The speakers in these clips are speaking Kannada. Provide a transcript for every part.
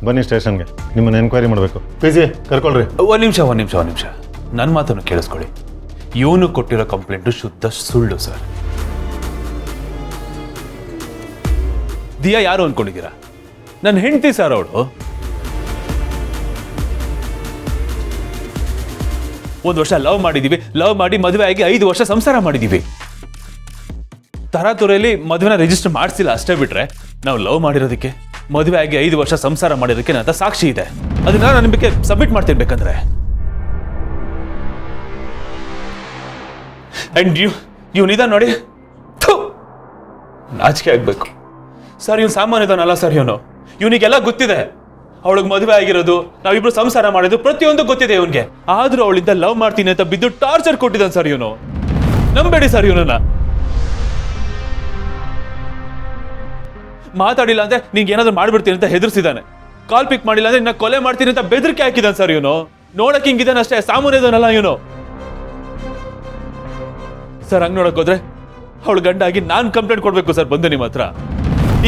ಬನ್ನಿ ಸ್ಟೇಷನ್ಗೆ, ನಿಮ್ಮನ್ನು ಎನ್ಕ್ವೈರಿ ಮಾಡಬೇಕು. ಪಿ ಸಿ ಕರ್ಕೊಳ್ರಿ. ಒಂದು ನಿಮಿಷ ನನ್ನ ಮಾತನ್ನು ಕೇಳಿಸ್ಕೊಳ್ಳಿ. ಇವನು ಕೊಟ್ಟಿರೋ ಕಂಪ್ಲೇಂಟು ಶುದ್ಧ ಸುಳ್ಳು ಸರ್. ದಿಯಾ ಯಾರು ಅನ್ಕೊಂಡಿದ್ದೀರಾ? ನನ್ನ ಹೆಂಡತಿ ಸರ್ ಅವಳು. 1 ವರ್ಷ ಲವ್ ಮಾಡಿದೀವಿ, ಲವ್ ಮಾಡಿ ಮದುವೆ ಆಗಿ 5 ವರ್ಷ ಸಂಸಾರ ಮಾಡಿದೀವಿ. ತರಾತುರೆಯಲ್ಲಿ ಮದುವೆನ ರಿಜಿಸ್ಟರ್ ಮಾಡಿಸಿಲ್ಲ ಅಷ್ಟೇ ಬಿಟ್ರೆ, ನಾವು ಲವ್ ಮಾಡಿರೋದಕ್ಕೆ, ಮದುವೆ ಆಗಿ 5 ವರ್ಷ ಸಂಸಾರ ಮಾಡಿರೋದಕ್ಕೆ ನನ್ನ ಸಾಕ್ಷಿ ಇದೆ. ಅದನ್ನ ನಾನು ನಿಮಗೆ ಸಬ್ಮಿಟ್ ಮಾಡ್ತಿರ್ಬೇಕಂದ್ರೆ. ಅಂಡ್ ಇವನಿದ ನೋಡಿ, ನಾಚಿಕೆ ಆಗ್ಬೇಕು ಸರ್. ಇವನು ಸಾಮಾನ್ಯದವನಲ್ಲ ಸರ್. ಇವನಿಗೆಲ್ಲ ಗೊತ್ತಿದೆ. ಅವಳಿಗೆ ಮದುವೆ ಆಗಿರೋದು, ನಾವಿಬ್ರು ಸಂಸಾರ ಮಾಡೋದು ಪ್ರತಿಯೊಂದು ಗೊತ್ತಿದೆ ಇವನ್ಗೆ. ಆದ್ರೂ ಅವಳಿಂದ ಲವ್ ಮಾಡ್ತೀನಿ ಅಂತ ಬಿದ್ದು ಟಾರ್ಚರ್ ಕೊಟ್ಟಿದ್ದಾನೆ ಸರ್ ಇವನು. ನಂಬೇಡಿ ಸರ್ ಇವನನ್ನ. ಮಾತಾಡಿಲ್ಲ ಅಂದ್ರೆ ನಿಂಗೆ ಏನಾದ್ರು ಮಾಡ್ಬಿಡ್ತೀನಿ ಅಂತ ಹೆದರ್ಸಿದ್ದಾನೆ. ಕಾಲ್ ಪಿಕ್ ಮಾಡಿಲ್ಲ ಅಂದ್ರೆ ನಿನ್ನ ಕೊಲೆ ಮಾಡ್ತೀನಿ ಅಂತ ಬೆದರಿಕೆ ಹಾಕಿದ್ದಾನೆ ಸರ್ ಇವನು. ನೋಡಕ್ ಹಿಂಗಿದ್ದಾನೆ ಅಷ್ಟೇ, ಸಾಮಾನ್ಯದವನಲ್ಲ ಇವನು ಸರ್. ಹಂಗ್ ನೋಡಕ್ ಹೋದ್ರೆ ಅವಳು ಗಂಡಾಗಿ ನಾನ್ ಕಂಪ್ಲೇಂಟ್ ಕೊಡ್ಬೇಕು ಸರ್ ಬಂದು ನಿಮ್ಮ ಹತ್ರ.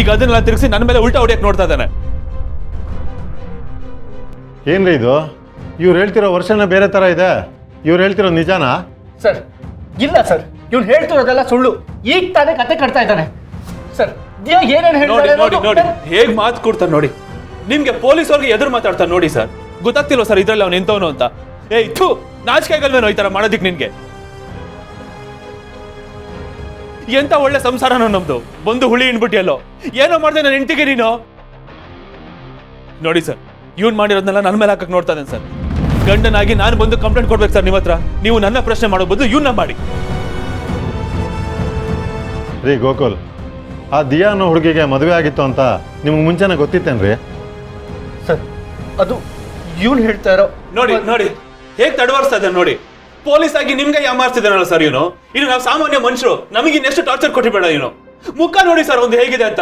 ಈಗ ಅದನ್ನೆಲ್ಲ ತಿರುಗಿಸಿ ನನ್ನ ಮೇಲೆ ಉಲ್ಟಾ ಹೊಡಿಯಕ್ ನೋಡ್ತಾ ಇದ್ದಾನೆ. ಏನ್ರಿ ಇದು? ಇವ್ರು ಹೇಳ್ತಿರೋ ವರ್ಷನೇ ಬೇರೆ ತರ ಇದೆ. ಇವ್ರು ಹೇಳ್ತಿರೋ ನಿಜಾನಾ? ಸರ್ ಇಲ್ಲ ಸರ್, ಇವ್ನು ಹೇಳ್ತಿರೋದೆಲ್ಲ ಸುಳ್ಳು. ಈಗ ತಾನೇ ಕತೆ ಕಟ್ತಾ ಇದ್ದಾನೆ ಸರ್. ಏನೇನು ನೋಡಿ ಹೇಗ್ ಮಾತು ಕೊಡ್ತಾರೆ ನೋಡಿ. ನಿಮ್ಗೆ ಪೊಲೀಸ್ ಅವ್ರಿಗೆ ಎದುರು ಮಾತಾಡ್ತಾರೆ ನೋಡಿ ಸರ್. ಗೊತ್ತಾಗ್ತಿಲ್ವ ಸರ್ ಇದ್ರಲ್ಲಿ ಅವ್ನು ಎಂತವನು ಅಂತ? ಥೂ, ನಾಚಿಕೆ ಆಗಲ್ವೇನೋ ಈ ತರ ಮಾಡೋದಿಕ್ ನಿನ್ಗೆ? ಎಂತ ಒಳ್ಳೆ ಸಂಸಾರನೋ ನಮ್ದು, ಬಂದು ಹುಳಿ ಇನ್ಬಿಟ್ಟಿಯಲ್ಲೋ. ಏನೋ ಮಾಡ್ದೆ ನನ್ನ ಹೆಂಡತಿಗೆ ನೀನು. ನೋಡಿ ಸರ್, ಇವ್ನು ಮಾಡಿರೋದನ್ನೆಲ್ಲ ನನ್ನ ಮೇಲೆ ಹಾಕಕ್ ನೋಡ್ತಾ ಇದ್ದೇನೆ ಸರ್. ಗಂಡನಾಗಿ ನಾನು ಬಂದು ಕಂಪ್ಲೇಂಟ್ ಕೊಡ್ಬೇಕು ಸರ್ ನಿಮ್ಮ ಹತ್ರ. ನೀವು ನನ್ನ ಪ್ರಶ್ನೆ ಮಾಡೋ ಬದಲು ಇವನ್ನ ಮಾಡಿ. ರೀ ಗೋಕುಲ್, ಆ ದಿಯಾ ಅನ್ನೋ ಹುಡುಗಿಗೆ ಮದುವೆ ಆಗಿತ್ತು ಅಂತ ನಿಮ್ಗೆ ಮುಂಚೆನೇ ಗೊತ್ತಿತ್ತೇನ್ರಿ? ಸರ್ ಅದು ಇವ್ನು ಹೇಳ್ತಾ ಇರೋ ನೋಡಿ ಹೇಗ್ ತಡವರ್ಸ್ತಾ ಇದ್ದಾನೆ ನೋಡಿ. ಪೊಲೀಸ್ ಆಗಿ ನಿಮ್ಗೆ ಯಾಮಾರ್ಸಿದಾನಲ್ಲ ಸರ್ ಇವನು. ಇನ್ನು ನಾವು ಸಾಮಾನ್ಯ ಮನುಷ್ಯರು, ನಮಗೆ ಇನ್ನೆಷ್ಟು ಟಾರ್ಚರ್ ಕೊಟ್ಟಿಬೇಡ ಇವನು. ಮುಖ ನೋಡಿ ಸರ್ ಒಂದು ಹೇಗಿದೆ ಅಂತ.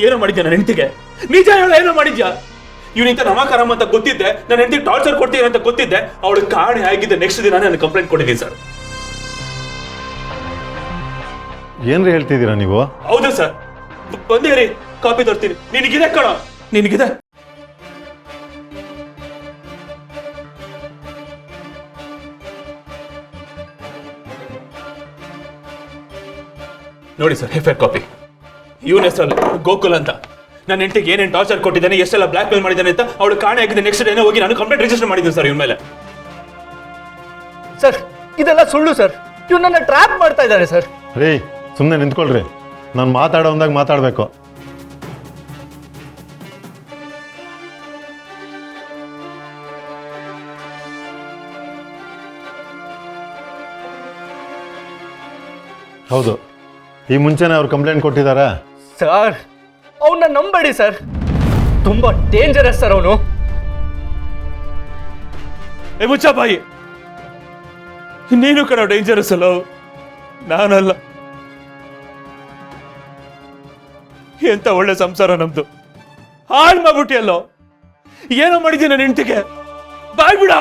ಏನೋ ಮಾಡಿದ್ಯಾ ನನ್ನ ಹೆಂಡತಿಗೆ? ನಿಜ ಹೇಳ, ಏನೋ ಮಾಡಿದ್ಯಾ? ಇವನಿಂತ ನಮಕರಮ್ ಅಂತ ಗೊತ್ತಿದ್ದೆ, ನನ್ನ ಹೆಂಡತಿಗೆ ಟಾರ್ಚರ್ ಕೊಡ್ತೀನಿ ಅಂತ ಗೊತ್ತಿದ್ದೆ. ಅವಳು ಕಾಣೆ ಆಗಿದ್ದೆ ನೆಕ್ಸ್ಟ್ ದಿನ ನಾನು ಕಂಪ್ಲೇಂಟ್ ಕೊಟ್ಟಿದ್ದೀನಿ ಸರ್. ಏನ್ರಿ ಹೇಳ್ತಿದ್ದೀರಾ ನೀವು? ಹೌದು ಸರ್, ಬಂದೇರಿ, ಕಾಪಿ ತರ್ತೀನಿ. ನಿನಗಿದೆ ಕಣ, ನಿನಗಿದೆ. ನೋಡಿ ಸರ್, ಎಫ್ಐಆರ್ ಕಾಪಿ. ಇವನ ಹೆಸರಲ್ಲಿ ಗೋಕುಲ್ ಅಂತ. ನನ್ನ ಹೆಂಡತಿಗೆ ಏನೇನು ಟಾರ್ಚರ್ ಕೊಟ್ಟಿದ್ದಾನೆ, ಎಷ್ಟೆಲ್ಲ ಬ್ಲಾಕ್ ಮೇಲ್ ಮಾಡಿದ್ದಾನೆ ಅಂತ ಅವಳು ಕಾಣೆ ಆಗಿದೆ ನೆಕ್ಸ್ಟ್ ಡೇನೇ ಹೋಗಿ ನಾನು ಕಂಪ್ಲೇಂಟ್ ರಿಜಿಸ್ಟರ್ ಮಾಡಿದ್ದೀನಿ ಸರ್ ಇವನ ಮೇಲೆ. ಸರ್ ಇದೆಲ್ಲ ಸುಳ್ಳು ಸರ್. ಇವ್ನು ನನ್ನ ಟ್ರ್ಯಾಪ್ ಮಾಡ್ತಾ ಇದ್ದಾರೆ ಸರ್. ರೀ ಸುಮ್ಮನೆ ನಿಂತ್ಕೊಳ್ರಿ, ನಾನು ಮಾತಾಡೋ ಅಂದಾಗ ಮಾತಾಡಬೇಕು. ಹೌದು, ಈ ಮುಂಚೆನೇ ಅವ್ರು ಕಂಪ್ಲೇಂಟ್ ಕೊಟ್ಟಿದ್ದಾರೆ. ಸರ್ ಅವನ್ನ ನಂಬೇಡಿ ಸರ್, ತುಂಬಾ ಡೇಂಜರಸ್ ಸರ್ ಅವನು. ಮುಚ್ಚ ಬಾಯಿ, ನೀನು ಕಣ ಡೇಂಜರಸ್ ಅಲ್ಲ, ನಾನಲ್ಲ. ಎಂತ ಒಳ್ಳೆ ಸಂಸಾರ ನಮ್ದು, ಹಾಳು ಮಾಡ್ಬಿಟ್ಟಿಯಲ್ಲೋ. ಏನೋ ಮಾಡಿದ್ದೀನಿ ನನ್ನ ಹೆಂಡತಿಗೆ, ಬಾಯ್ ಬಿಡ.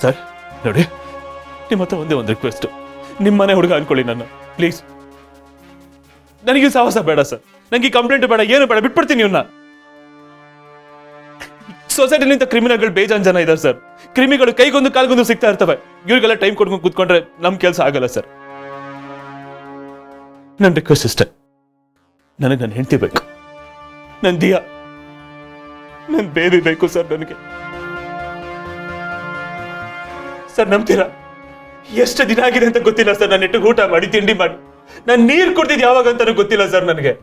ಸರ್ ನೋಡಿ, ನಿಮ್ಮ ಹತ್ರ ಒಂದೇ ಒಂದು ರಿಕ್ವೆಸ್ಟ್. ನಿಮ್ಮನೆ ಹುಡುಗ ಅನ್ಕೊಳ್ಳಿ ನನ್ನ, ಪ್ಲೀಸ್. ನನಗೆ ಸಾಹಸ ಬೇಡ ಸರ್, ನನಗೆ ಕಂಪ್ಲೇಂಟ್ ಬೇಡ, ಏನು ಬೇಡ, ಬಿಟ್ಬಿಡ್ತೀನಿ ಇವನ್ನ. ಸೊಸೈಟಿಲಿಂದ ಕ್ರಿಮಿನಲ್ಗಳು ಬೇಜಾನ್ ಜನ ಇದ್ದಾರೆ ಸರ್. ಕ್ರಿಮಿಗಳು ಕೈಗೊಂದು ಕಾಲ್ಗೊಂದು ಸಿಗ್ತಾ ಇರ್ತವೆ. ಇವ್ರಿಗೆಲ್ಲ ಟೈಮ್ ಕೊಡ್ಕೊಂಡು ಕೂತ್ಕೊಂಡ್ರೆ ನಮ್ ಕೆಲಸ ಆಗಲ್ಲ ಸರ್. ನನ್ನ ರಿಕ್ವೆಸ್ಟ್ ಇಷ್ಟೇ, ನನಗೆ ನನ್ನ ಹೆಂಡತಿ ಬೇಕು, ನನ್ನ ದಿಯಾ, ನನ್ನ ಬೇಬಿ ಬೇಕು ಸರ್ ನನಗೆ. ಸರ್ ನಂಬ್ತೀರಾ, ಎಷ್ಟು ದಿನ ಆಗಿದೆ ಅಂತ ಗೊತ್ತಿಲ್ಲ ಸರ್. ನಾನು ನೆಟ್ಟಿಗೆ ಊಟ ಮಾಡಿ ತಿಂಡಿ ಮಾಡಿ ನಾನು ನೀರು ಕುಡ್ತಿದ್ ಯಾವಾಗ ಅಂತಾನು ಗೊತ್ತಿಲ್ಲ ಸರ್ ನನಗೆ.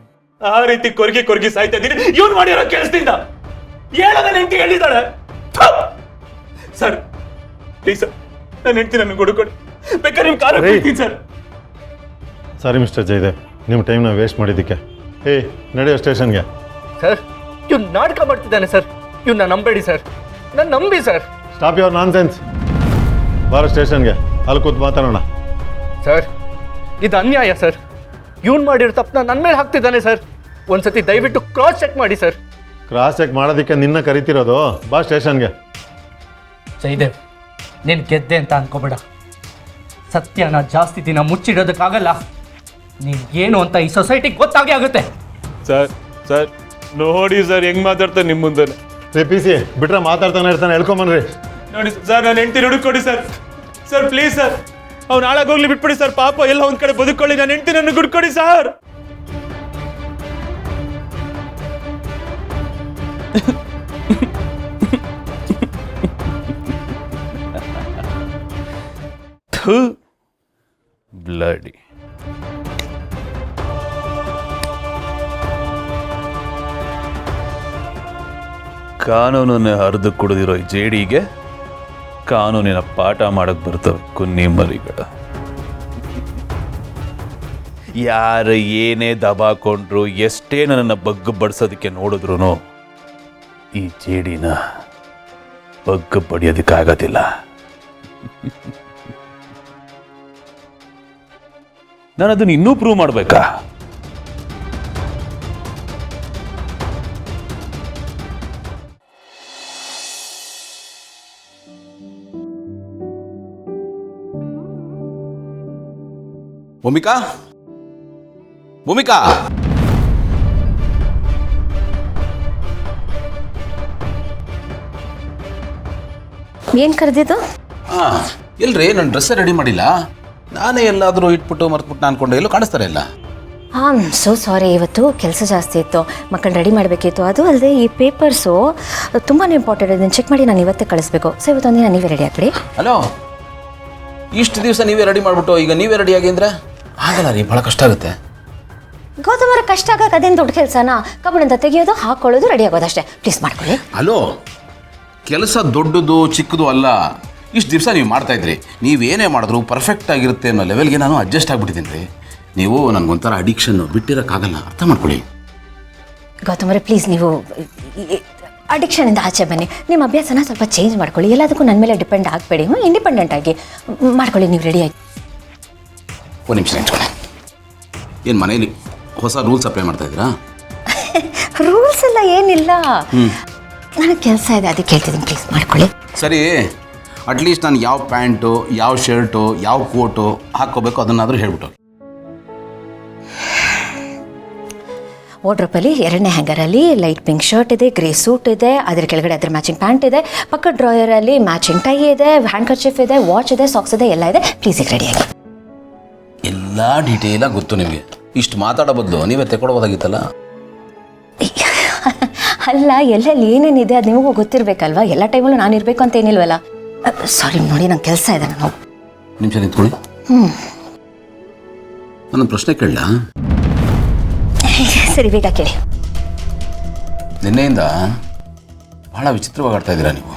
ಆ ರೀತಿ ಕೊರ್ಗಿ ಸಾಯ್ತಾ ಇದ್ದೀನಿ ಇವನು ಮಾಡಿರೋ ಕೆಲಸದಿಂದ. ಹೇಳೋ ನನ್ನ ಹೆಂಡತಿ ಹೇಳಿದ್ದಾಳೆ. ಸರ್ ಪ್ಲೀಸ್ ಸರ್, ನನ್ನ ಹೆಂಡತಿ ನನಗೆ ಹುಡುಕೊಡಿ, ಬೇಕಾದ್ರೆ ನಿಮ್ ಕಾಲ ಸರ್. ಸಾರಿ ಮಿಸ್ಟರ್ ಜಯದೇವ್, ನಿಮ್ಮ ಟೈಮ್ನ ವೇಸ್ಟ್ ಮಾಡಿದ್ದಕ್ಕೆ. ನಡೆಯೋ ಸ್ಟೇಷನ್ಗೆ. ಸರ್ ಇವ್ನು ನಾಟಕ ಮಾಡ್ತಿದ್ದಾನೆ ಸರ್. ಇವ್ನ ನಂಬೇಡಿ ಸರ್, ನನ್ನ ನಂಬಿ ಸರ್. Stop your nonsense. ಬಾರೋ ಸ್ಟೇಷನ್ಗೆ, ಅಲ್ಲಿ ಕೂತ್ ಮಾತಾಡೋಣ. ಸರ್ ಇದು ಅನ್ಯಾಯ ಸರ್. ಇವ್ನು ಮಾಡಿರೋ ತಪ್ಪನ್ನ ನನ್ನ ಮೇಲೆ ಹಾಕ್ತಿದ್ದಾನೆ ಸರ್. ಒಂದ್ಸತಿ ದಯವಿಟ್ಟು ಕ್ರಾಸ್ ಚೆಕ್ ಮಾಡಿ ಸರ್. ಕ್ರಾಸ್ ಚೆಕ್ ಮಾಡೋದಕ್ಕೆ ನಿನ್ನ ಕರಿತಿರೋದು. ಬಾ ಸ್ಟೇಷನ್ಗೆ. ಜಯದೇವ್, ನೀನು ಗೆದ್ದೆ ಅಂತ ಅನ್ಕೋಬೇಡ. ಸತ್ಯನ ಜಾಸ್ತಿ ದಿನ ಮುಚ್ಚಿಡೋದಕ್ಕಾಗಲ್ಲ. ಏನು ಅಂತ ಈ ಸೊಸೈಟಿಗೆ ಗೊತ್ತಾಗೇ ಆಗುತ್ತೆ. ಸರ್ ನೋಡಿ ಸರ್ ಹೆಂಗ್ ಮಾತಾಡ್ತಾನೆ ನಿಮ್ಮ ಮುಂದೆ. ರೀ ಪಿ ಸಿ ಬಿಟ್ರೆ ಮಾತಾಡ್ತಾನೆ ಇರ್ತಾನೆ, ಹೇಳ್ಕೊಂಬನ್ರಿ. ನೋಡಿ ಸರ್ ನಾನು ಹೆಂಡತಿ ಹುಡುಕೊಡಿ ಸರ್. ಸರ್ ಪ್ಲೀಸ್ ಸರ್, ಅವ್ನು ಹಾಳಾಗೋಗ್ಲಿ ಬಿಟ್ಬಿಡಿ ಸರ್. ಪಾಪ ಎಲ್ಲ ಒಂದ್ ಕಡೆ ಬದುಕೊಳ್ಳಿ. ನಾನು ಹೆಂಡತಿ ನನ್ನ ಹುಡುಕೊಡಿ ಸರ್. ಬ್ಲಡಿ ಕಾನೂನನ್ನೇ ಹರಿದು ಕುಡಿದಿರೋ ಈ ಜೇಡಿಗೆ ಕಾನೂನಿನ ಪಾಠ ಮಾಡಕ್ ಬರ್ತವೆ ಕುನ್ನಿ ಮರಿಗಳ. ಯಾರು ಏನೇ ದಬಾಕೊಂಡ್ರು, ಎಷ್ಟೇ ನನ್ನನ್ನು ಬಗ್ಗು ಬಡಿಸೋದಕ್ಕೆ ನೋಡಿದ್ರು ಈ ಜೇಡಿನ ಬಗ್ಗು ಬಡಿಯೋದಕ್ಕಾಗೋದಿಲ್ಲ. ನಾನು ಅದನ್ನ ಇನ್ನೂ ಪ್ರೂವ್ ಮಾಡ್ಬೇಕಾ? ಭೂಮಿಕಾ, ಭೂಮಿಕಾ, ಏನು ಕರೆದಿದ್ದು? ಇಲ್ರಿ ನನ್ನ ಡ್ರೆಸ್ಸೇ ರೆಡಿ ಮಾಡಿಲ್ಲ. ನಾನೇ ಎಲ್ಲಾದರೂ ಇಟ್ಬಿಟ್ಟು ಮರ್ತ್ಬಿಟ್ಟು ಅನ್ಕೊಂಡೆ, ಎಲ್ಲೂ ಕಾಣಿಸ್ತಾರೆ ಇಲ್ಲ. ಸೋ ಸಾರಿ, ಇವತ್ತು ಕೆಲಸ ಜಾಸ್ತಿ ಇತ್ತು, ಮಕ್ಕಳು ರೆಡಿ ಮಾಡಬೇಕಿತ್ತು. ಅದು ಅಲ್ಲದೆ ಈ ಪೇಪರ್ಸು ತುಂಬಾ ಇಂಪಾರ್ಟೆಂಟ್, ಇದನ್ನು ಚೆಕ್ ಮಾಡಿ ನಾನು ಇವತ್ತೇ ಕಳಿಸ್ಬೇಕು. ಸೊ ಇವತ್ತೊಂದಿನ ನೀವೇ ರೆಡಿ ಆಗ್ಬಿಡಿ. ಹಲೋ, ಇಷ್ಟು ದಿವಸ ನೀವೇ ರೆಡಿ ಮಾಡಿಬಿಟ್ಟು ಈಗ ನೀವೇ ರೆಡಿ ಆಗಿ ಅಂದರೆ ಆಗಲ್ಲ ರೀ, ಭಾಳ ಕಷ್ಟ ಆಗುತ್ತೆ. ಗೌತಮರ ಕಷ್ಟ ಆಗಕ್ಕೆ ಅದೇನು ದೊಡ್ಡ ಕೆಲಸನಾ? ಕಬ್ಬಣದ ತೆಗೆಯೋದು, ಹಾಕೊಳ್ಳೋದು, ರೆಡಿ ಆಗೋದು ಅಷ್ಟೇ. ಪ್ಲೀಸ್ ಮಾಡ್ಕೊಳ್ಳಿ. ಹಲೋ, ಕೆಲಸ ದೊಡ್ಡದು ಚಿಕ್ಕದು ಅಲ್ಲ. ಇಷ್ಟು ದಿವಸ ನೀವು ಮಾಡ್ತಾಯಿದ್ರಿ, ನೀವೇನೇ ಮಾಡಿದ್ರು ಪರ್ಫೆಕ್ಟ್ ಆಗಿರುತ್ತೆ ಅನ್ನೋ ಲೆವೆಲ್ಗೆ ನಾನು ಅಡ್ಜಸ್ಟ್ ಆಗಿಬಿಟ್ಟಿದ್ದೀನಿ ರೀ. ನೀವು ನನಗೊಂಥರ ಅಡಿಕ್ಷನ್ನು ಬಿಟ್ಟಿರೋಕ್ಕಾಗಲ್ಲ, ಅರ್ಥ ಮಾಡ್ಕೊಳ್ಳಿ. ಗೌತಮರೇ ಪ್ಲೀಸ್, ನೀವು ಅಡಿಕ್ಷನಿಂದ ಆಚೆ ಬನ್ನಿ. ನಿಮ್ಮ ಅಭ್ಯಾಸನ ಸ್ವಲ್ಪ ಚೇಂಜ್ ಮಾಡ್ಕೊಳ್ಳಿ. ಎಲ್ಲದಕ್ಕೂ ನನ್ನ ಮೇಲೆ ಡಿಪೆಂಡ್ ಆಗಬೇಡಿ. ಇಂಡಿಪೆಂಡೆಂಟ್ ಆಗಿ ಮಾಡ್ಕೊಳ್ಳಿ. ನೀವು ರೆಡಿಯಾಗಿ ಒಂದು ನಿಮಿಷ ನಿಂತ್ಕೊಳ್ಳಿ. ಏನು ಮನೇಲಿ ಹೊಸ ರೂಲ್ಸ್ ಅಪ್ಲೈ ಮಾಡ್ತಾ ಇದ್ದೀರಾ? ರೂಲ್ಸ್ ಎಲ್ಲ ಏನಿಲ್ಲ, ನನಗೆ ಕೆಲಸ ಇದೆ, ಅದಕ್ಕೆ ಹೇಳ್ತಿದ್ದೀನಿ. ಪ್ಲೀಸ್ ಮಾಡ್ಕೊಳ್ಳಿ. ಸರಿ, ಅಟ್ಲೀಸ್ಟ್ ನಾನು ಯಾವ ಪ್ಯಾಂಟು, ಯಾವ ಶರ್ಟು, ಯಾವ ಕೋಟು ಹಾಕ್ಕೋಬೇಕು ಅದನ್ನಾದರೂ ಹೇಳ್ಬಿಟ್ಟು. ವಾರ್ಡ್ರೋಬಲ್ಲಿ 2ನೇ ಹ್ಯಾಂಗರಲ್ಲಿ ಲೈಟ್ ಪಿಂಕ್ ಶರ್ಟ್ ಇದೆ, ಗ್ರೇ ಸೂಟ್ ಇದೆ, ಅದ್ರ ಕೆಳಗಡೆ ಅದ್ರ ಮ್ಯಾಚಿಂಗ್ ಪ್ಯಾಂಟ್ ಇದೆ, ಪಕ್ಕದ ಡ್ರಾಯರಲ್ಲಿ ಮ್ಯಾಚಿಂಗ್ ಟೈ ಇದೆ, ಹ್ಯಾಂಡ್ ಕರ್ಚೀಫ್ ಇದೆ, ವಾಚ್ ಇದೆ, ಸಾಕ್ಸ್ ಇದೆ, ಎಲ್ಲ ಇದೆ. ಪ್ಲೀಸ್ ಈಗ ರೆಡಿಯಾಗಿ. ಎಲ್ಲ ಡೀಟೇಲಾಗಿ ಗೊತ್ತು ನಿಮಗೆ. ಇಷ್ಟು ಮಾತಾಡೋ ಬದಲು ನೀವೇ ತೆಕ್ಕೊಡ್ಬೋದಾಗಿತ್ತಲ್ಲ. ಅಲ್ಲ, ಎಲ್ಲೆಲ್ಲಿ ಏನೇನಿದೆ ಅದು ನಿಮಗೂ ಗೊತ್ತಿರಬೇಕಲ್ವಾ? ಎಲ್ಲ ಟೈಮಲ್ಲೂ ನಾನು ಇರಬೇಕು ಅಂತ ಏನಿಲ್ವಲ್ಲ. ಸಾರಿ ನೋಡಿ, ನಂಗೆ ಕೆಲಸ ಇದೆ. ನಾನು ನಿಮಿಷ ನಿಂತ್ಕೊಳ್ಳಿ. ನನ್ನ ಪ್ರಶ್ನೆ ಕೇಳಲ್ಲ? ಸರಿ, ಬೇಗ ಕೇಳಿ. ನಿನ್ನೆಯಿಂದ ಬಹಳ ವಿಚಿತ್ರವಾಗಿ ಆಡ್ತಾ ಇದ್ದೀರಾ ನೀವು.